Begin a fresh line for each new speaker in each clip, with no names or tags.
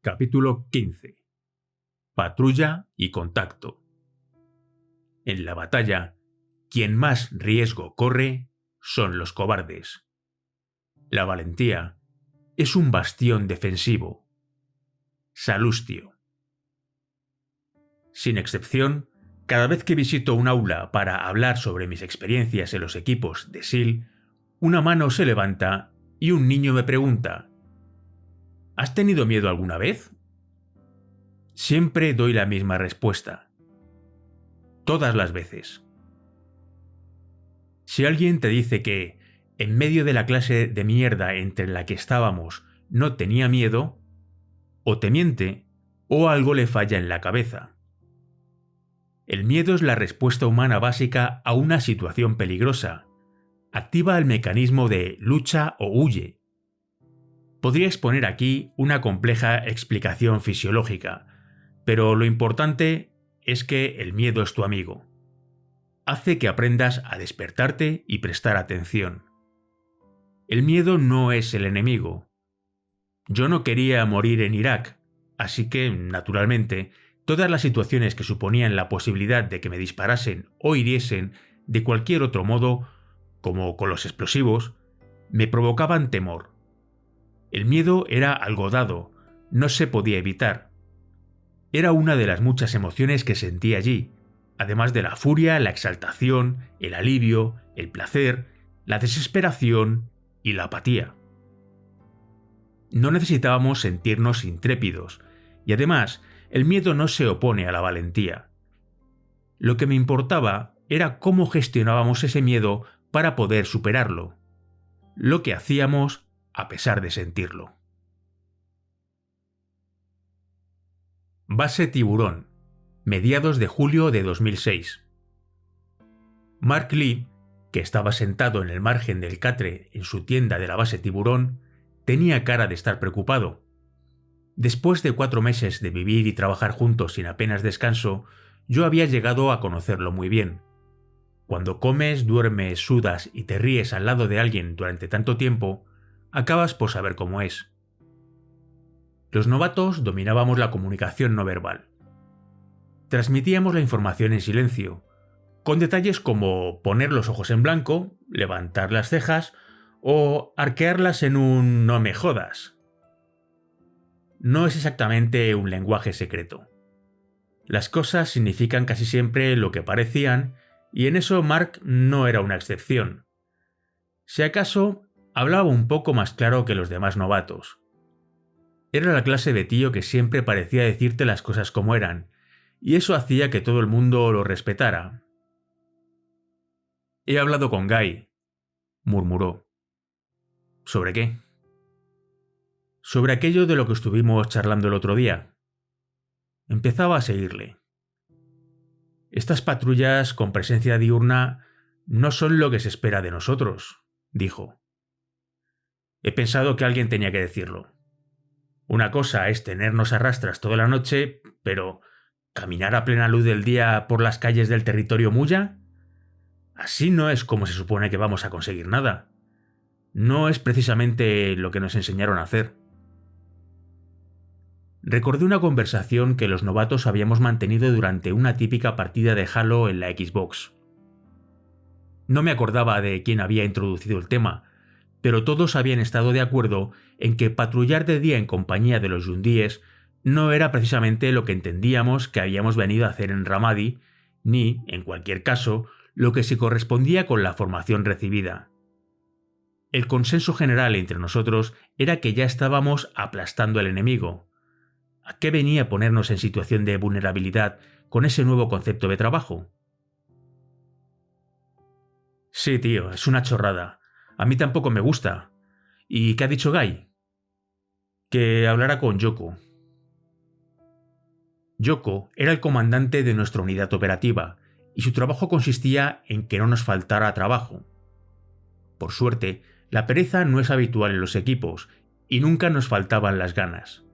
Capítulo 15. Patrulla y contacto. En la batalla, quien más riesgo corre son los cobardes. La valentía es un bastión defensivo. Salustio. Sin excepción, cada vez que visito un aula para hablar sobre mis experiencias en los equipos de SEAL, una mano se levanta y un niño me pregunta: ¿has tenido miedo alguna vez? Siempre doy la misma respuesta. Todas las veces. Si alguien te dice que, en medio de la clase de mierda entre la que estábamos, no tenía miedo, o te miente, o algo le falla en la cabeza. El miedo es la respuesta humana básica a una situación peligrosa. Activa el mecanismo de lucha o huye. Podría exponer aquí una compleja explicación fisiológica, pero lo importante es que el miedo es tu amigo. Hace que aprendas a despertarte y prestar atención. El miedo no es el enemigo. Yo no quería morir en Irak, así que, naturalmente, todas las situaciones que suponían la posibilidad de que me disparasen o hiriesen de cualquier otro modo, como con los explosivos, me provocaban temor. El miedo era algo dado, no se podía evitar. Era una de las muchas emociones que sentí allí, además de la furia, la exaltación, el alivio, el placer, la desesperación y la apatía. No necesitábamos sentirnos intrépidos, y además el miedo no se opone a la valentía. Lo que me importaba era cómo gestionábamos ese miedo para poder superarlo, lo que hacíamos a pesar de sentirlo. Base Tiburón, mediados de julio de 2006. Mark Lee, que estaba sentado en el margen del catre en su tienda de la base Tiburón, tenía cara de estar preocupado. Después de 4 meses de vivir y trabajar juntos sin apenas descanso, yo había llegado a conocerlo muy bien. Cuando comes, duermes, sudas y te ríes al lado de alguien durante tanto tiempo, acabas por saber cómo es. Los novatos dominábamos la comunicación no verbal. Transmitíamos la información en silencio, con detalles como poner los ojos en blanco, levantar las cejas o arquearlas en un "no me jodas". No es exactamente un lenguaje secreto. Las cosas significan casi siempre lo que parecían, y en eso Mark no era una excepción. Si acaso, hablaba un poco más claro que los demás novatos. Era la clase de tío que siempre parecía decirte las cosas como eran, y eso hacía que todo el mundo lo respetara. «He hablado con Guy», murmuró. «¿Sobre qué?» «Sobre aquello de lo que estuvimos charlando el otro día». Empezaba a seguirle. «Estas patrullas con presencia diurna no son lo que se espera de nosotros», dijo. «He pensado que alguien tenía que decirlo. Una cosa es tenernos a rastras toda la noche, pero ¿caminar a plena luz del día por las calles del territorio Muya? Así no es como se supone que vamos a conseguir nada. No es precisamente lo que nos enseñaron a hacer». Recordé una conversación que los novatos habíamos mantenido durante una típica partida de Halo en la Xbox. No me acordaba de quién había introducido el tema, pero todos habían estado de acuerdo en que patrullar de día en compañía de los yundíes no era precisamente lo que entendíamos que habíamos venido a hacer en Ramadi, ni, en cualquier caso, lo que se correspondía con la formación recibida. El consenso general entre nosotros era que ya estábamos aplastando al enemigo. ¿A qué venía ponernos en situación de vulnerabilidad con ese nuevo concepto de trabajo? «Sí, tío, es una chorrada. A mí tampoco me gusta. ¿Y qué ha dicho Guy?» «Que hablara con Yoko». Yoko era el comandante de nuestra unidad operativa, y su trabajo consistía en que no nos faltara trabajo. Por suerte, la pereza no es habitual en los equipos, y nunca nos faltaban las ganas.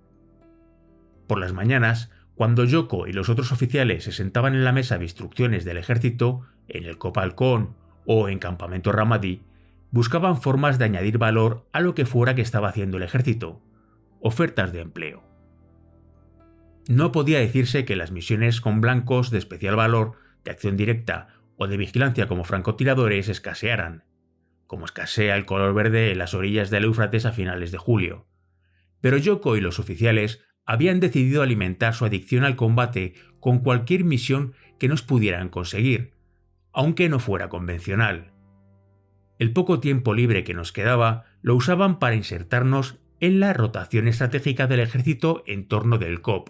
Por las mañanas, cuando Yoko y los otros oficiales se sentaban en la mesa de instrucciones del ejército, en el Cop Halcón o en Campamento Ramadi, buscaban formas de añadir valor a lo que fuera que estaba haciendo el ejército, ofertas de empleo. No podía decirse que las misiones con blancos de especial valor, de acción directa o de vigilancia como francotiradores escasearan, como escasea el color verde en las orillas del Éufrates a finales de julio. Pero Yoko y los oficiales habían decidido alimentar su adicción al combate con cualquier misión que nos pudieran conseguir, aunque no fuera convencional. El poco tiempo libre que nos quedaba lo usaban para insertarnos en la rotación estratégica del ejército en torno del COP.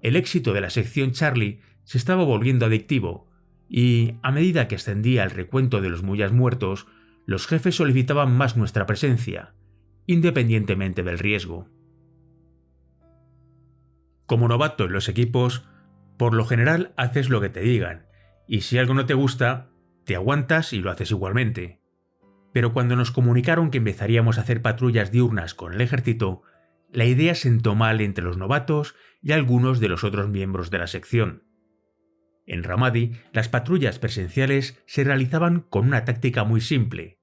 El éxito de la sección Charlie se estaba volviendo adictivo y, a medida que ascendía el recuento de los Muyas muertos, los jefes solicitaban más nuestra presencia, independientemente del riesgo. Como novato en los equipos, por lo general haces lo que te digan, y si algo no te gusta, te aguantas y lo haces igualmente. Pero cuando nos comunicaron que empezaríamos a hacer patrullas diurnas con el ejército, la idea sentó mal entre los novatos y algunos de los otros miembros de la sección. En Ramadi, las patrullas presenciales se realizaban con una táctica muy simple.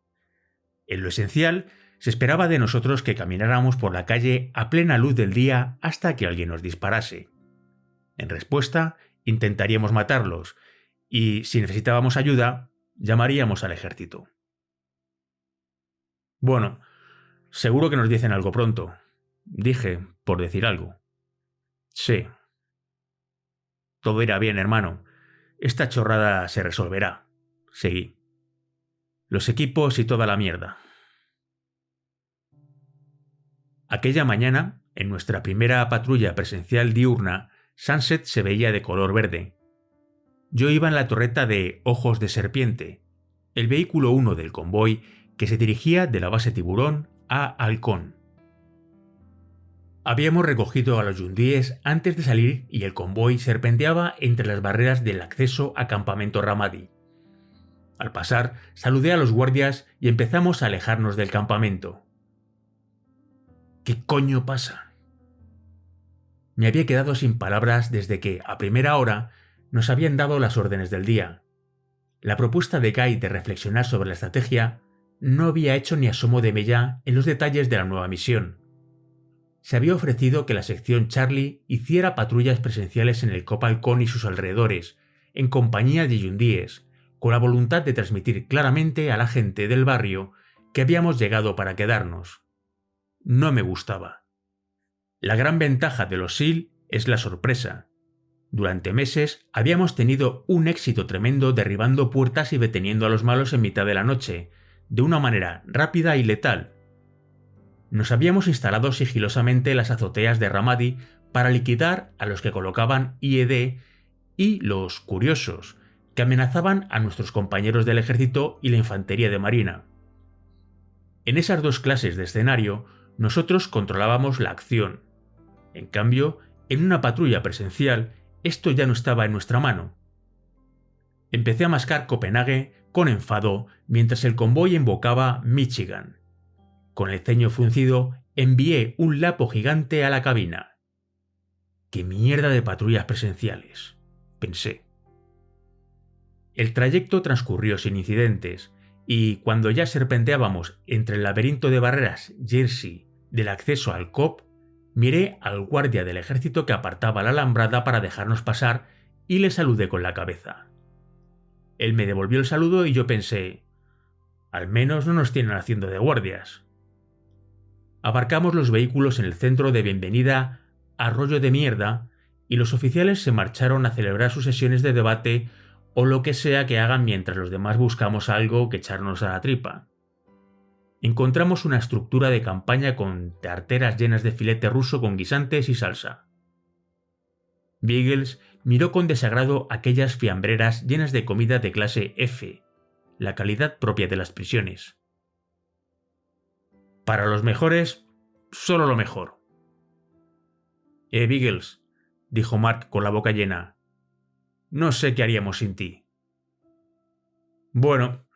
En lo esencial, se esperaba de nosotros que camináramos por la calle a plena luz del día hasta que alguien nos disparase. En respuesta, intentaríamos matarlos y, si necesitábamos ayuda, llamaríamos al ejército. Bueno, seguro que nos dicen algo pronto, dije, por decir algo. Sí. Todo irá bien, hermano. Esta chorrada se resolverá. Seguí. Los equipos y toda la mierda. Aquella mañana, en nuestra primera patrulla presencial diurna, Sunset se veía de color verde. Yo iba en la torreta de Ojos de Serpiente, el vehículo 1 del convoy que se dirigía de la base Tiburón a Halcón. Habíamos recogido a los yundíes antes de salir y el convoy serpenteaba entre las barreras del acceso a Campamento Ramadi. Al pasar, saludé a los guardias y empezamos a alejarnos del campamento. ¿Qué coño pasa? Me había quedado sin palabras desde que, a primera hora, nos habían dado las órdenes del día. La propuesta de Guy de reflexionar sobre la estrategia no había hecho ni asomo de mella en los detalles de la nueva misión. Se había ofrecido que la sección Charlie hiciera patrullas presenciales en el Cop Halcón y sus alrededores, en compañía de yundíes, con la voluntad de transmitir claramente a la gente del barrio que habíamos llegado para quedarnos. No me gustaba. La gran ventaja de los SEAL es la sorpresa. Durante meses habíamos tenido un éxito tremendo derribando puertas y deteniendo a los malos en mitad de la noche, de una manera rápida y letal. Nos habíamos instalado sigilosamente en las azoteas de Ramadi para liquidar a los que colocaban IED y los curiosos, que amenazaban a nuestros compañeros del ejército y la infantería de marina. En esas dos clases de escenario, nosotros controlábamos la acción. En cambio, en una patrulla presencial, esto ya no estaba en nuestra mano. Empecé a mascar Copenhague con enfado mientras el convoy embocaba Michigan. Con el ceño fruncido, envié un lapo gigante a la cabina. ¡Qué mierda de patrullas presenciales!, pensé. El trayecto transcurrió sin incidentes, y cuando ya serpenteábamos entre el laberinto de barreras Jersey del acceso al COP, miré al guardia del ejército que apartaba la alambrada para dejarnos pasar y le saludé con la cabeza. Él me devolvió el saludo y yo pensé, al menos no nos tienen haciendo de guardias. Aparcamos los vehículos en el centro de bienvenida Arroyo de Mierda y los oficiales se marcharon a celebrar sus sesiones de debate o lo que sea que hagan mientras los demás buscamos algo que echarnos a la tripa. Encontramos una estructura de campaña con tarteras llenas de filete ruso con guisantes y salsa. Biggles miró con desagrado aquellas fiambreras llenas de comida de clase F, la calidad propia de las prisiones. Para los mejores, solo lo mejor. Biggles, dijo Mark con la boca llena. No sé qué haríamos sin ti. Bueno,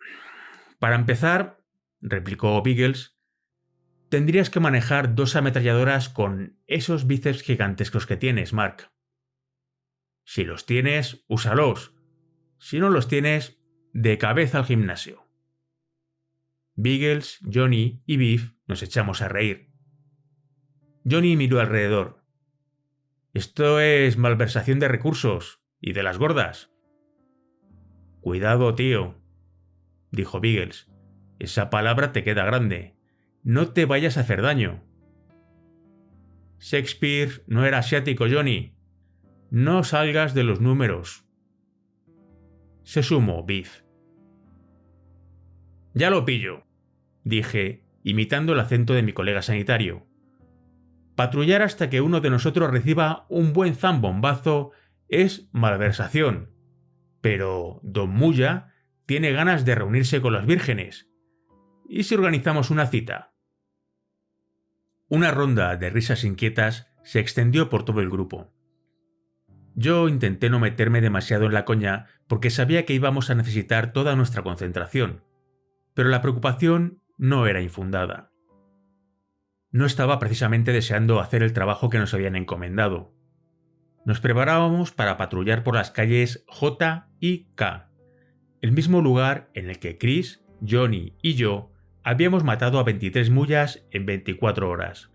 para empezar, replicó Biggles, tendrías que manejar 2 ametralladoras con esos bíceps gigantescos que tienes, Mark. Si los tienes, úsalos. Si no los tienes, de cabeza al gimnasio. Biggles, Johnny y Biff nos echamos a reír. Johnny miró alrededor. Esto es malversación de recursos y de las gordas. Cuidado, tío, dijo Biggles. Esa palabra te queda grande. No te vayas a hacer daño. Shakespeare no era asiático, Johnny. No salgas de los números. Se sumó Biff. Ya lo pillo, dije, imitando el acento de mi colega sanitario. Patrullar hasta que uno de nosotros reciba un buen zambombazo es malversación. Pero Don Muya tiene ganas de reunirse con las vírgenes. ¿Y si organizamos una cita? Una ronda de risas inquietas se extendió por todo el grupo. Yo intenté no meterme demasiado en la coña porque sabía que íbamos a necesitar toda nuestra concentración, pero la preocupación no era infundada. No estaba precisamente deseando hacer el trabajo que nos habían encomendado. Nos preparábamos para patrullar por las calles J y K, el mismo lugar en el que Chris, Johnny y yo habíamos matado a 23 mullas en 24 horas.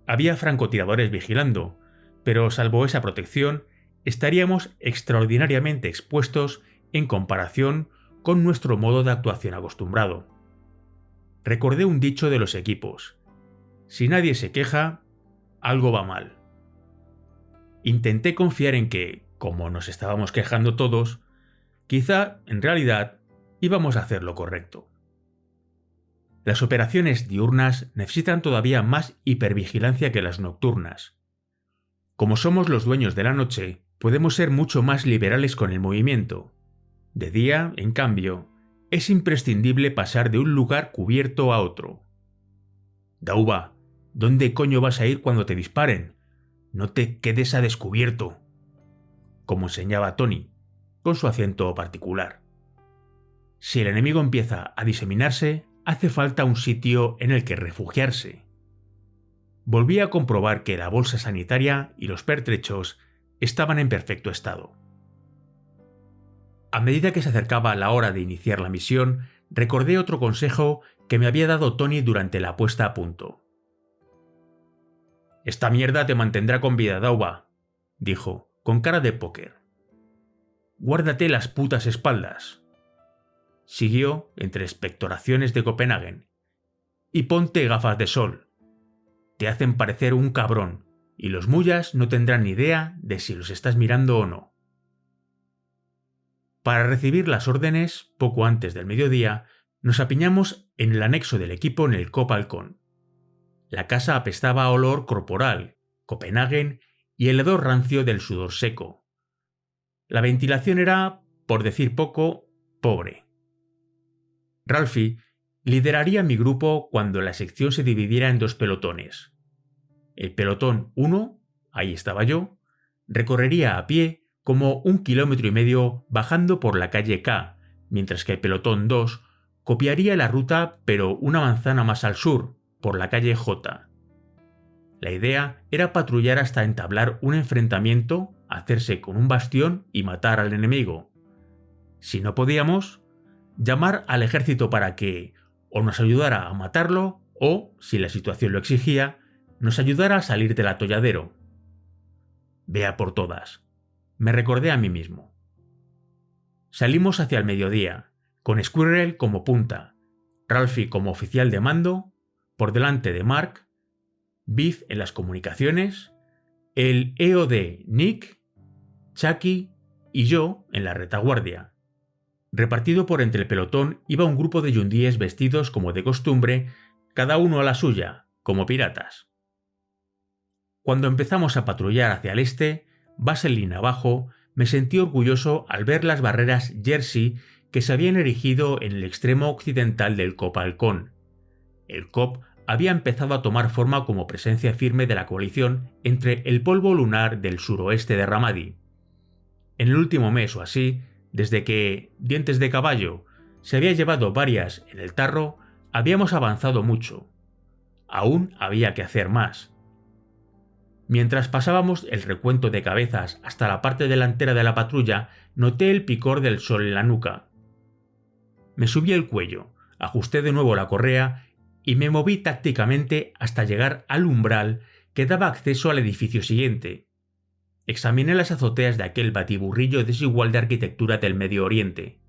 Había francotiradores vigilando, pero salvo esa protección, estaríamos extraordinariamente expuestos en comparación con nuestro modo de actuación acostumbrado. Recordé un dicho de los equipos: si nadie se queja, algo va mal. Intenté confiar en que, como nos estábamos quejando todos, quizá, en realidad, íbamos a hacer lo correcto. Las operaciones diurnas necesitan todavía más hipervigilancia que las nocturnas. Como somos los dueños de la noche, podemos ser mucho más liberales con el movimiento. De día, en cambio, es imprescindible pasar de un lugar cubierto a otro. Dauba, ¿dónde coño vas a ir cuando te disparen? No te quedes a descubierto, como enseñaba Tony, con su acento particular. Si el enemigo empieza a diseminarse, hace falta un sitio en el que refugiarse. Volví a comprobar que la bolsa sanitaria y los pertrechos estaban en perfecto estado. A medida que se acercaba la hora de iniciar la misión, recordé otro consejo que me había dado Tony durante la puesta a punto. «Esta mierda te mantendrá con vida, Dauba», dijo, con cara de póker. «Guárdate las putas espaldas», siguió entre expectoraciones de Copenhagen, «y ponte gafas de sol. Te hacen parecer un cabrón, y los mullas no tendrán ni idea de si los estás mirando o no». Para recibir las órdenes, poco antes del mediodía, nos apiñamos en el anexo del equipo en el Cop Halcón. La casa apestaba a olor corporal, Copenhagen y el hedor rancio del sudor seco. La ventilación era, por decir poco, pobre. Ralphie lideraría mi grupo cuando la sección se dividiera en dos pelotones. El pelotón 1, ahí estaba yo, recorrería a pie como 1,5 kilómetros bajando por la calle K, mientras que el pelotón 2 copiaría la ruta pero una manzana más al sur, por la calle J. La idea era patrullar hasta entablar un enfrentamiento, hacerse con un bastión y matar al enemigo. Si no podíamos, llamar al ejército para que o nos ayudara a matarlo o, si la situación lo exigía, nos ayudara a salir del atolladero. Vea por todas, me recordé a mí mismo. Salimos hacia el mediodía, con Squirrel como punta, Ralphie como oficial de mando, por delante de Mark, Biff en las comunicaciones, el EOD Nick, Chucky y yo en la retaguardia. Repartido por entre el pelotón iba un grupo de yundíes vestidos como de costumbre, cada uno a la suya, como piratas. Cuando empezamos a patrullar hacia el este, vaselina abajo, me sentí orgulloso al ver las barreras Jersey que se habían erigido en el extremo occidental del Cop Halcón. El Cop había empezado a tomar forma como presencia firme de la coalición entre el polvo lunar del suroeste de Ramadi. En el último mes o así, desde que Dientes de Caballo se había llevado varias en el tarro, habíamos avanzado mucho. Aún había que hacer más. Mientras pasábamos el recuento de cabezas hasta la parte delantera de la patrulla, noté el picor del sol en la nuca. Me subí el cuello, ajusté de nuevo la correa y me moví tácticamente hasta llegar al umbral que daba acceso al edificio siguiente. Examiné las azoteas de aquel batiburrillo desigual de arquitectura del Medio Oriente.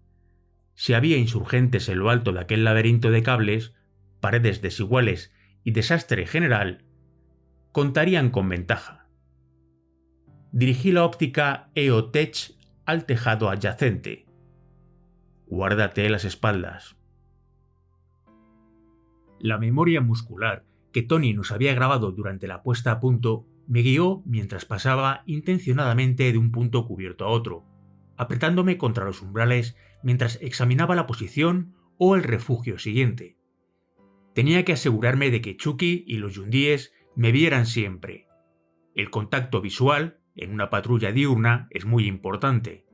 Si había insurgentes en lo alto de aquel laberinto de cables, paredes desiguales y desastre general, contarían con ventaja. Dirigí la óptica EOTech al tejado adyacente. Guárdate las espaldas. La memoria muscular que Tony nos había grabado durante la puesta a punto me guió mientras pasaba intencionadamente de un punto cubierto a otro, apretándome contra los umbrales mientras examinaba la posición o el refugio siguiente. Tenía que asegurarme de que Chucky y los yundíes me vieran siempre. El contacto visual en una patrulla diurna es muy importante.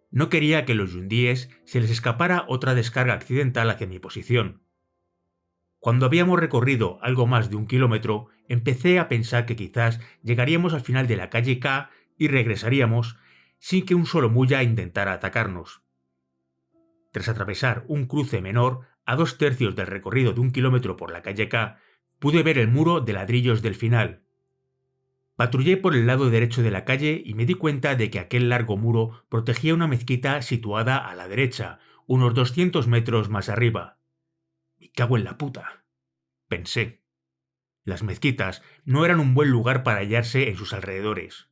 No quería que los yundíes se les escapara otra descarga accidental hacia mi posición. Cuando habíamos recorrido algo más de 1 kilómetro, empecé a pensar que quizás llegaríamos al final de la calle K y regresaríamos sin que un solo mulla intentara atacarnos. Tras atravesar un cruce menor a 2/3 del recorrido de 1 kilómetro por la calle K, pude ver el muro de ladrillos del final. Patrullé por el lado derecho de la calle y me di cuenta de que aquel largo muro protegía una mezquita situada a la derecha, unos 200 metros más arriba. Me cago en la puta, pensé. Las mezquitas no eran un buen lugar para hallarse en sus alrededores.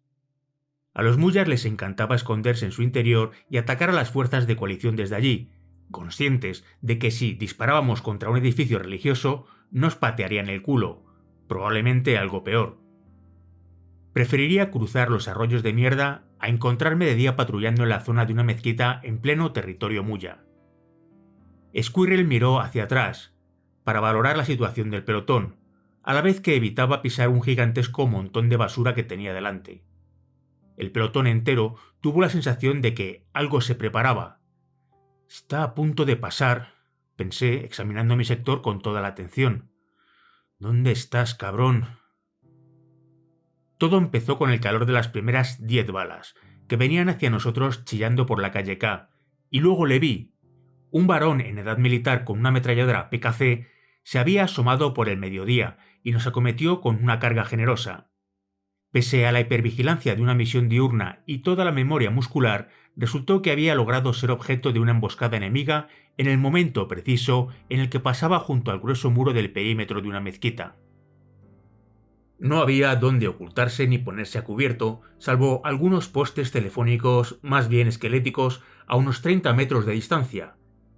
A los mullas les encantaba esconderse en su interior y atacar a las fuerzas de coalición desde allí, conscientes de que si disparábamos contra un edificio religioso nos patearían el culo, probablemente algo peor. Preferiría cruzar los arroyos de mierda a encontrarme de día patrullando en la zona de una mezquita en pleno territorio mulla. Squirrel miró hacia atrás para valorar la situación del pelotón, a la vez que evitaba pisar un gigantesco montón de basura que tenía delante. El pelotón entero tuvo la sensación de que algo se preparaba. Está a punto de pasar, pensé, examinando mi sector con toda la atención. ¿Dónde estás, cabrón? Todo empezó con el calor de las primeras 10 balas, que venían hacia nosotros chillando por la calle K, y luego le vi. Un varón en edad militar con una ametralladora PKC se había asomado por el mediodía y nos acometió con una carga generosa. Pese a la hipervigilancia de una misión diurna y toda la memoria muscular, resultó que había logrado ser objeto de una emboscada enemiga en el momento preciso en el que pasaba junto al grueso muro del perímetro de una mezquita. No había dónde ocultarse ni ponerse a cubierto, salvo algunos postes telefónicos más bien esqueléticos a unos 30 metros de distancia,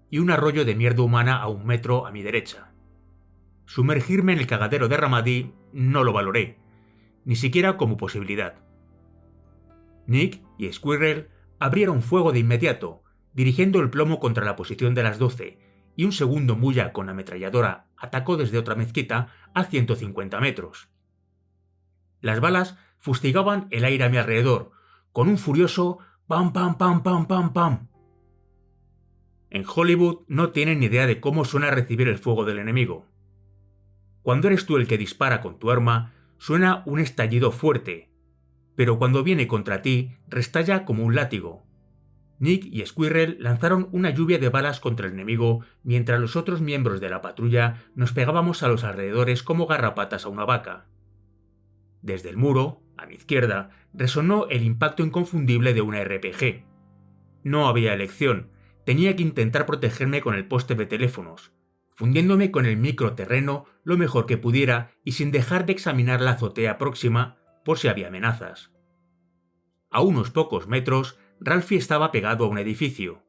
y un arroyo de mierda humana a 1 metro a mi derecha. Sumergirme en el cagadero de Ramadi no lo valoré, ni siquiera como posibilidad. Nick y Squirrel abrieron fuego de inmediato, dirigiendo el plomo contra la posición de las 12, y un segundo mulla con ametralladora atacó desde otra mezquita a 150 metros. Las balas fustigaban el aire a mi alrededor, con un furioso pam pam pam pam pam pam. En Hollywood no tienen ni idea de cómo suena recibir el fuego del enemigo. Cuando eres tú el que dispara con tu arma, suena un estallido fuerte, pero cuando viene contra ti, restalla como un látigo. Nick y Squirrel lanzaron una lluvia de balas contra el enemigo, mientras los otros miembros de la patrulla nos pegábamos a los alrededores como garrapatas a una vaca. Desde el muro, a mi izquierda, resonó el impacto inconfundible de una RPG. No había elección, tenía que intentar protegerme con el poste de teléfonos, fundiéndome con el microterreno lo mejor que pudiera y sin dejar de examinar la azotea próxima por si había amenazas. A unos pocos metros, Ralphie estaba pegado a un edificio.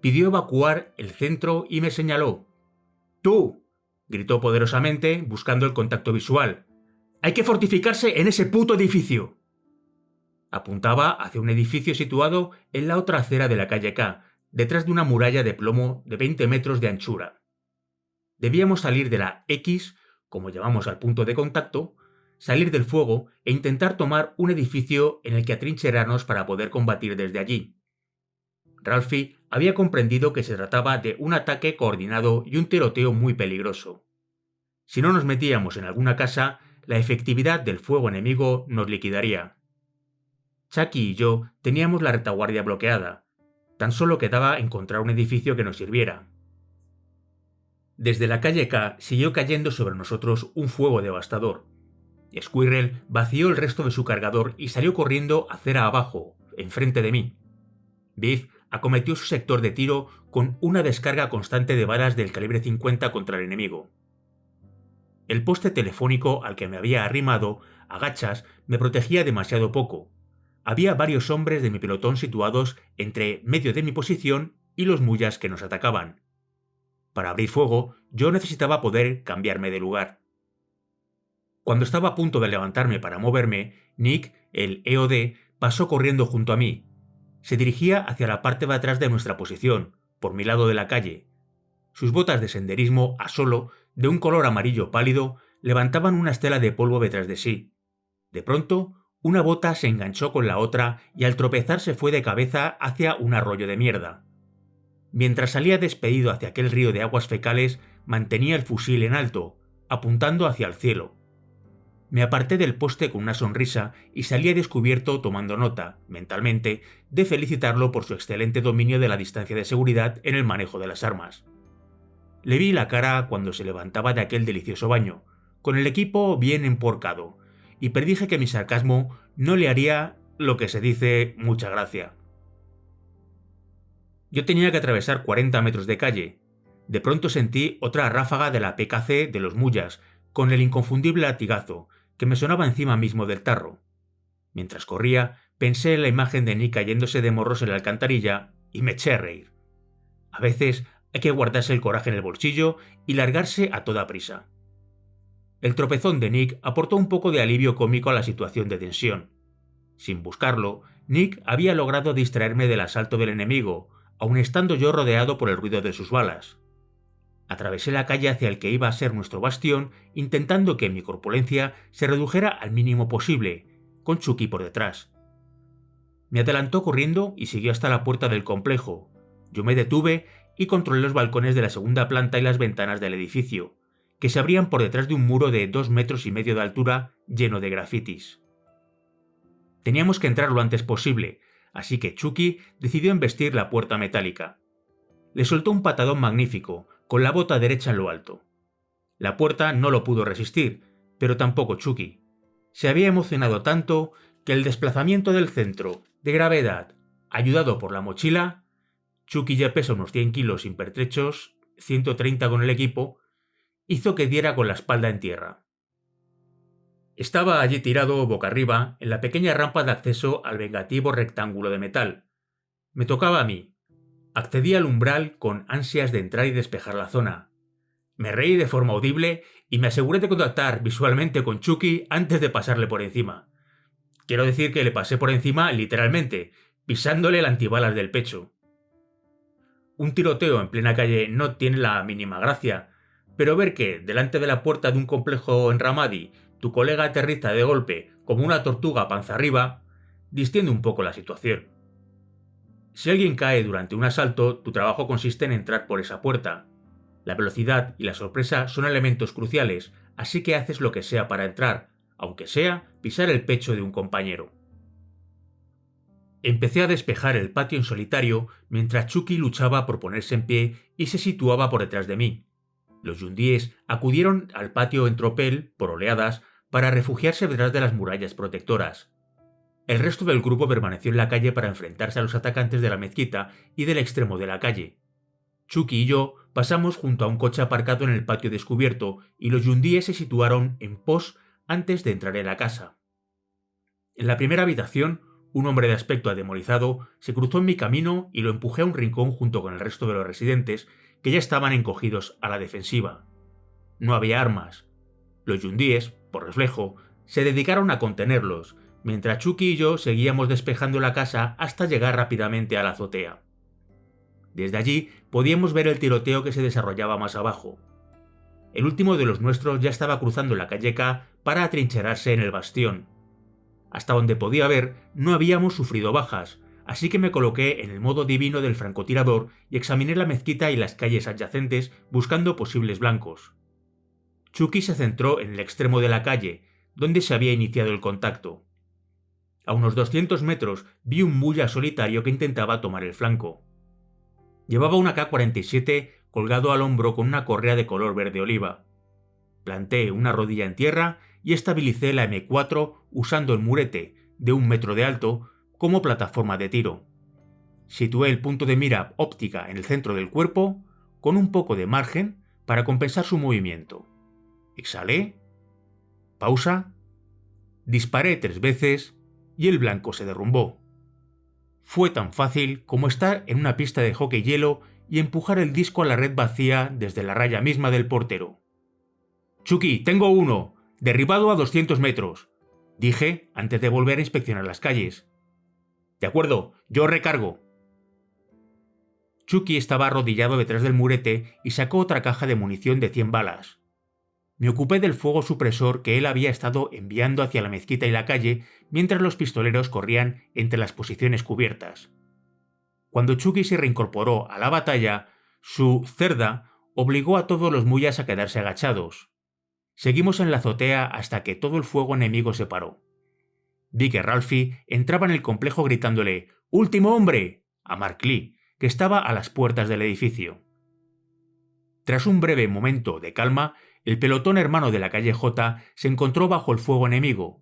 Pidió evacuar el centro y me señaló. ¡Tú!, gritó poderosamente, buscando el contacto visual. ¡Hay que fortificarse en ese puto edificio! Apuntaba hacia un edificio situado en la otra acera de la calle K, detrás de una muralla de plomo de 20 metros de anchura. Debíamos salir de la X, como llamamos al punto de contacto, salir del fuego e intentar tomar un edificio en el que atrincherarnos para poder combatir desde allí. Ralphie había comprendido que se trataba de un ataque coordinado y un tiroteo muy peligroso. Si no nos metíamos en alguna casa, la efectividad del fuego enemigo nos liquidaría. Chucky y yo teníamos la retaguardia bloqueada. Tan solo quedaba encontrar un edificio que nos sirviera. Desde la calle K siguió cayendo sobre nosotros un fuego devastador. Squirrel vació el resto de su cargador y salió corriendo acera abajo, enfrente de mí. Biff acometió su sector de tiro con una descarga constante de balas del calibre 50 contra el enemigo. El poste telefónico al que me había arrimado, a gachas, me protegía demasiado poco. Había varios hombres de mi pelotón situados entre medio de mi posición y los muyas que nos atacaban. Para abrir fuego, yo necesitaba poder cambiarme de lugar. Cuando estaba a punto de levantarme para moverme, Nick, el EOD, pasó corriendo junto a mí. Se dirigía hacia la parte de atrás de nuestra posición, por mi lado de la calle. Sus botas de senderismo a solo, de un color amarillo pálido, levantaban una estela de polvo detrás de sí. De pronto, una bota se enganchó con la otra y al tropezar se fue de cabeza hacia un arroyo de mierda. Mientras salía despedido hacia aquel río de aguas fecales, mantenía el fusil en alto, apuntando hacia el cielo. Me aparté del poste con una sonrisa y salí a descubierto tomando nota, mentalmente, de felicitarlo por su excelente dominio de la distancia de seguridad en el manejo de las armas. Le vi la cara cuando se levantaba de aquel delicioso baño, con el equipo bien emporcado, y predije que mi sarcasmo no le haría lo que se dice mucha gracia. Yo tenía que atravesar 40 metros de calle. De pronto sentí otra ráfaga de la PKC de los Muyas, con el inconfundible latigazo, que me sonaba encima mismo del tarro. Mientras corría, pensé en la imagen de Nick cayéndose de morros en la alcantarilla y me eché a reír. A veces hay que guardarse el coraje en el bolsillo y largarse a toda prisa. El tropezón de Nick aportó un poco de alivio cómico a la situación de tensión. Sin buscarlo, Nick había logrado distraerme del asalto del enemigo, aun estando yo rodeado por el ruido de sus balas. Atravesé la calle hacia el que iba a ser nuestro bastión, intentando que mi corpulencia se redujera al mínimo posible, con Chucky por detrás. Me adelantó corriendo y siguió hasta la puerta del complejo. Yo me detuve y controlé los balcones de la segunda planta y las ventanas del edificio, que se abrían por detrás de un muro de 2,5 metros de altura lleno de grafitis. Teníamos que entrar lo antes posible, así que Chucky decidió embestir la puerta metálica. Le soltó un patadón magnífico, con la bota derecha en lo alto. La puerta no lo pudo resistir, pero tampoco Chucky. Se había emocionado tanto que el desplazamiento del centro de gravedad, ayudado por la mochila, Chucky ya pesa unos 100 kilos sin pertrechos, 130 con el equipo, hizo que diera con la espalda en tierra. Estaba allí tirado boca arriba en la pequeña rampa de acceso al vengativo rectángulo de metal. Me tocaba a mí. Accedí al umbral con ansias de entrar y despejar la zona. Me reí de forma audible y me aseguré de contactar visualmente con Chucky antes de pasarle por encima. Quiero decir que le pasé por encima literalmente, pisándole el antibalas del pecho. Un tiroteo en plena calle no tiene la mínima gracia, pero ver que, delante de la puerta de un complejo en Ramadi, tu colega aterriza de golpe como una tortuga panza arriba, distiende un poco la situación. Si alguien cae durante un asalto, tu trabajo consiste en entrar por esa puerta. La velocidad y la sorpresa son elementos cruciales, así que haces lo que sea para entrar, aunque sea pisar el pecho de un compañero. Empecé a despejar el patio en solitario mientras Chucky luchaba por ponerse en pie y se situaba por detrás de mí. Los yundíes acudieron al patio en tropel, por oleadas, para refugiarse detrás de las murallas protectoras. El resto del grupo permaneció en la calle para enfrentarse a los atacantes de la mezquita y del extremo de la calle. Chucky y yo pasamos junto a un coche aparcado en el patio descubierto y los yundíes se situaron en pos antes de entrar en la casa. En la primera habitación, un hombre de aspecto atemorizado se cruzó en mi camino y lo empujé a un rincón junto con el resto de los residentes que ya estaban encogidos a la defensiva. No había armas. Los yundíes, por reflejo, se dedicaron a contenerlos, mientras Chucky y yo seguíamos despejando la casa hasta llegar rápidamente a la azotea. Desde allí podíamos ver el tiroteo que se desarrollaba más abajo. El último de los nuestros ya estaba cruzando la calle K para atrincherarse en el bastión. Hasta donde podía ver, no habíamos sufrido bajas, así que me coloqué en el modo divino del francotirador y examiné la mezquita y las calles adyacentes buscando posibles blancos. Chucky se centró en el extremo de la calle, donde se había iniciado el contacto. A unos 200 metros vi un muya solitario que intentaba tomar el flanco. Llevaba una K-47 colgado al hombro con una correa de color verde oliva. Planté una rodilla en tierra y estabilicé la M4 usando el murete de 1 metro de alto como plataforma de tiro. Situé el punto de mira óptica en el centro del cuerpo, con un poco de margen para compensar su movimiento. Exhalé, pausa, disparé 3 veces y el blanco se derrumbó. Fue tan fácil como estar en una pista de hockey hielo y empujar el disco a la red vacía desde la raya misma del portero. «Chucky, tengo uno, derribado a 200 metros», dije antes de volver a inspeccionar las calles. «De acuerdo, yo recargo». Chucky estaba arrodillado detrás del murete y sacó otra caja de munición de 100 balas. Me ocupé del fuego supresor que él había estado enviando hacia la mezquita y la calle mientras los pistoleros corrían entre las posiciones cubiertas. Cuando Chucky se reincorporó a la batalla, su cerda obligó a todos los muyas a quedarse agachados. Seguimos en la azotea hasta que todo el fuego enemigo se paró. Vi que Ralphie entraba en el complejo gritándole «¡Último hombre!» a Mark Lee, que estaba a las puertas del edificio. Tras un breve momento de calma, el pelotón hermano de la calle J se encontró bajo el fuego enemigo.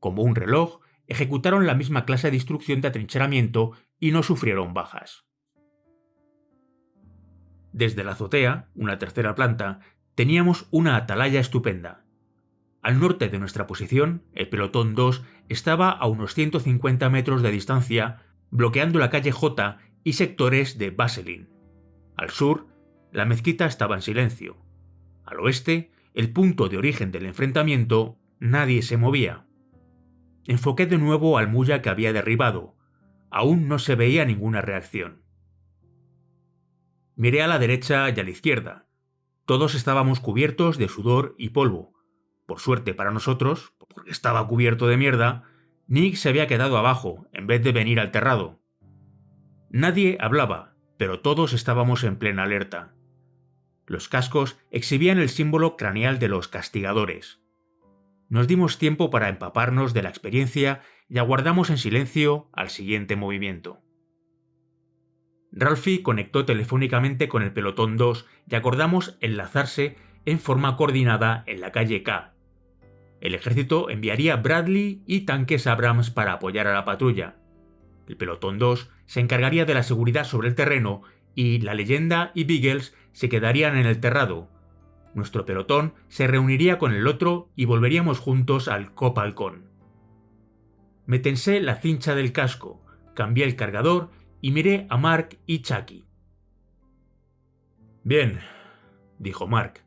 Como un reloj, ejecutaron la misma clase de instrucción de atrincheramiento y no sufrieron bajas. Desde la azotea, una tercera planta, teníamos una atalaya estupenda. Al norte de nuestra posición, el pelotón 2 estaba a unos 150 metros de distancia, bloqueando la calle J y sectores de Vaseline. Al sur, la mezquita estaba en silencio. Al oeste, el punto de origen del enfrentamiento, nadie se movía. Enfoqué de nuevo al muya que había derribado. Aún no se veía ninguna reacción. Miré a la derecha y a la izquierda. Todos estábamos cubiertos de sudor y polvo. Por suerte para nosotros, porque estaba cubierto de mierda, Nick se había quedado abajo en vez de venir al terrado. Nadie hablaba, pero todos estábamos en plena alerta. Los cascos exhibían el símbolo craneal de los castigadores. Nos dimos tiempo para empaparnos de la experiencia y aguardamos en silencio al siguiente movimiento. Ralphie conectó telefónicamente con el pelotón 2 y acordamos enlazarse en forma coordinada en la calle K. El ejército enviaría Bradley y tanques Abrams para apoyar a la patrulla. El pelotón 2 se encargaría de la seguridad sobre el terreno y la leyenda y Beagles se quedarían en el terrado. Nuestro pelotón se reuniría con el otro y volveríamos juntos al Cop Halcón. Me tensé la cincha del casco, cambié el cargador y miré a Mark y Chucky. «Bien», dijo Mark.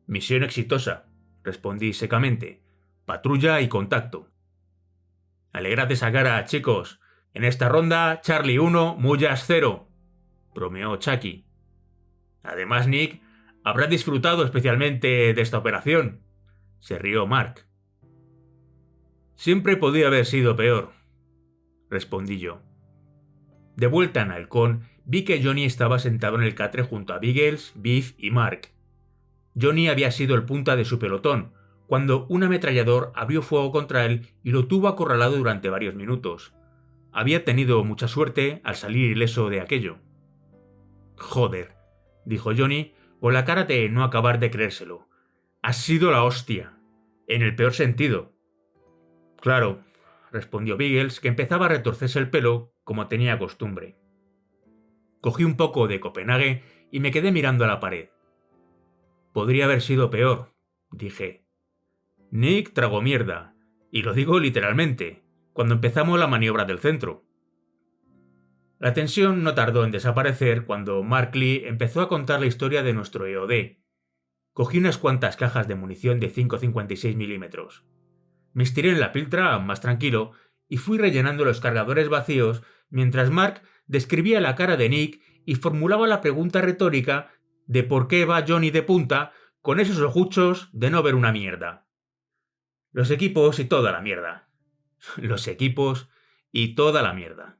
«Misión exitosa», respondí secamente. «Patrulla y contacto». «Alegrad esa cara, chicos. En esta ronda, Charlie 1, Muyas 0», bromeó Chucky. «Además, Nick, habrá disfrutado especialmente de esta operación», se rió Mark. «Siempre podía haber sido peor», respondí yo. De vuelta en Halcón, vi que Johnny estaba sentado en el catre junto a Beagles, Biff y Mark. Johnny había sido el punta de su pelotón, cuando un ametrallador abrió fuego contra él y lo tuvo acorralado durante varios minutos. Había tenido mucha suerte al salir ileso de aquello. «Joder», dijo Johnny, con la cara de no acabar de creérselo. «Has sido la hostia. En el peor sentido». «Claro», respondió Beagles, que empezaba a retorcerse el pelo como tenía costumbre. Cogí un poco de Copenhague y me quedé mirando a la pared. «Podría haber sido peor», dije. Nick tragó mierda, y lo digo literalmente, cuando empezamos la maniobra del centro. La tensión no tardó en desaparecer cuando Mark Lee empezó a contar la historia de nuestro EOD. Cogí unas cuantas cajas de munición de 5,56 milímetros. Me estiré en la piltra, más tranquilo, y fui rellenando los cargadores vacíos mientras Mark describía la cara de Nick y formulaba la pregunta retórica de por qué va Johnny de punta con esos ojuchos de no ver una mierda. Los equipos y toda la mierda. Los equipos y toda la mierda.